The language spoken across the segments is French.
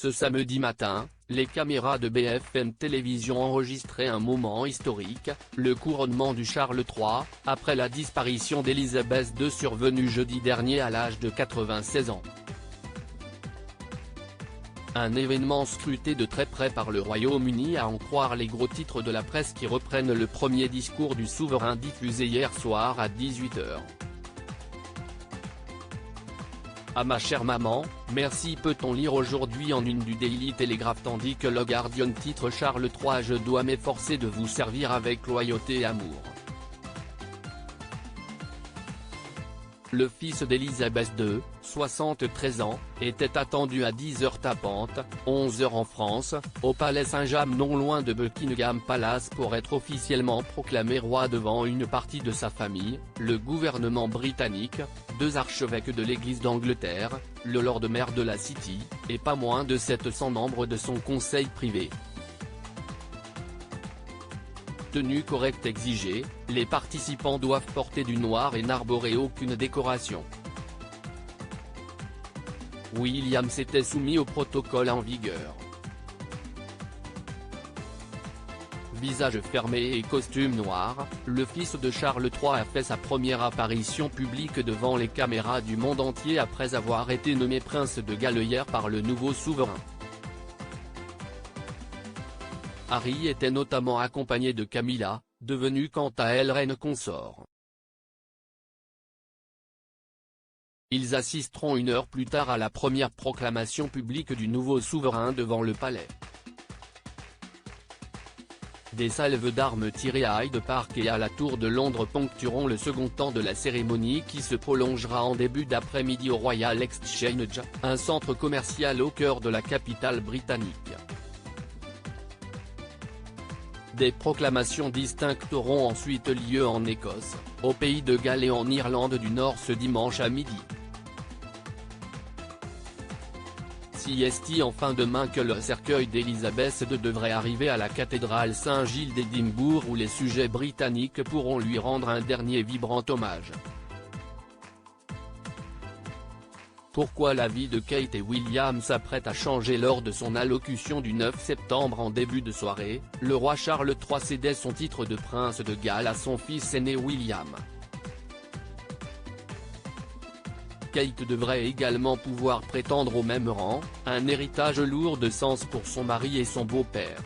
Ce samedi matin, les caméras de BFM Télévision enregistraient un moment historique, le couronnement du Charles III, après la disparition d'Élisabeth II survenue jeudi dernier à l'âge de 96 ans. Un événement scruté de très près par le Royaume-Uni à en croire les gros titres de la presse qui reprennent le premier discours du souverain diffusé hier soir à 18 h. À ma chère maman, merci peut-on lire aujourd'hui en une du Daily Telegraph tandis que le Guardian titre Charles III je dois m'efforcer de vous servir avec loyauté et amour. Le fils d'Élisabeth II, 73 ans, était attendu à 10 h tapantes, 11 h en France, au Palais Saint-James non loin de Buckingham Palace pour être officiellement proclamé roi devant une partie de sa famille, le gouvernement britannique, 2 archevêques de l'Église d'Angleterre, le Lord Mayor de la City, et pas moins de 700 membres de son conseil privé. Tenue correcte exigée, les participants doivent porter du noir et n'arborer aucune décoration. William s'était soumis au protocole en vigueur. Visage fermé et costume noir, le fils de Charles III a fait sa première apparition publique devant les caméras du monde entier après avoir été nommé prince de Galles hier par le nouveau souverain. Harry était notamment accompagné de Camilla, devenue quant à elle reine consort. Ils assisteront 1 heure plus tard à la première proclamation publique du nouveau souverain devant le palais. Des salves d'armes tirées à Hyde Park et à la Tour de Londres ponctueront le second temps de la cérémonie qui se prolongera en début d'après-midi au Royal Exchange, un centre commercial au cœur de la capitale britannique. Des proclamations distinctes auront ensuite lieu en Écosse, au Pays de Galles et en Irlande du Nord ce dimanche à midi. CST enfin demain que le cercueil d'Élisabeth II devrait arriver à la cathédrale Saint-Gilles d'Édimbourg où les sujets britanniques pourront lui rendre un dernier vibrant hommage. Pourquoi la vie de Kate et William s'apprête à changer lors de son allocution du 9 septembre en début de soirée, le roi Charles III cédait son titre de prince de Galles à son fils aîné William. Kate devrait également pouvoir prétendre au même rang, un héritage lourd de sens pour son mari et son beau-père.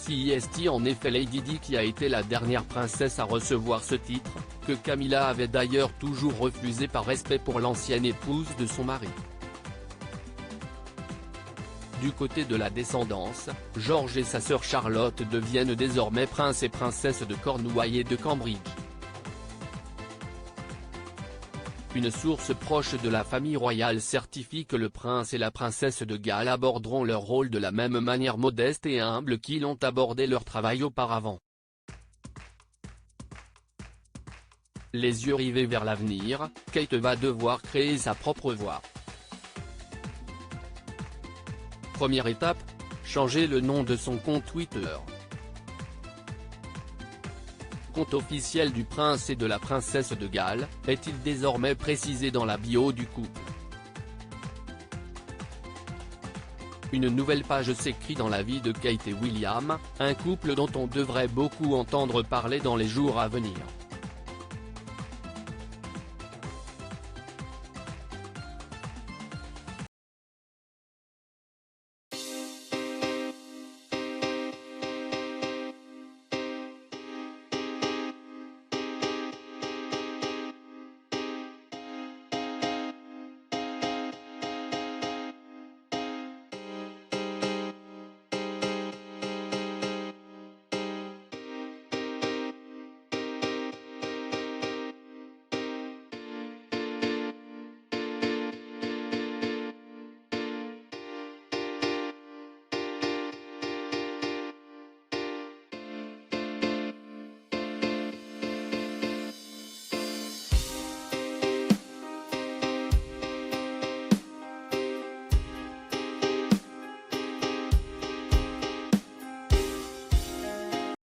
CST en effet Lady Di qui a été la dernière princesse à recevoir ce titre, que Camilla avait d'ailleurs toujours refusé par respect pour l'ancienne épouse de son mari. Du côté de la descendance, George et sa sœur Charlotte deviennent désormais princes et princesses de Cornouailles et de Cambridge. Une source proche de la famille royale certifie que le prince et la princesse de Galles aborderont leur rôle de la même manière modeste et humble qu'ils ont abordé leur travail auparavant. Les yeux rivés vers l'avenir, Kate va devoir créer sa propre voie. Première étape, changer le nom de son compte Twitter. Compte officiel du prince et de la princesse de Galles, est-il désormais précisé dans la bio du couple. Une nouvelle page s'écrit dans la vie de Kate et William, un couple dont on devrait beaucoup entendre parler dans les jours à venir.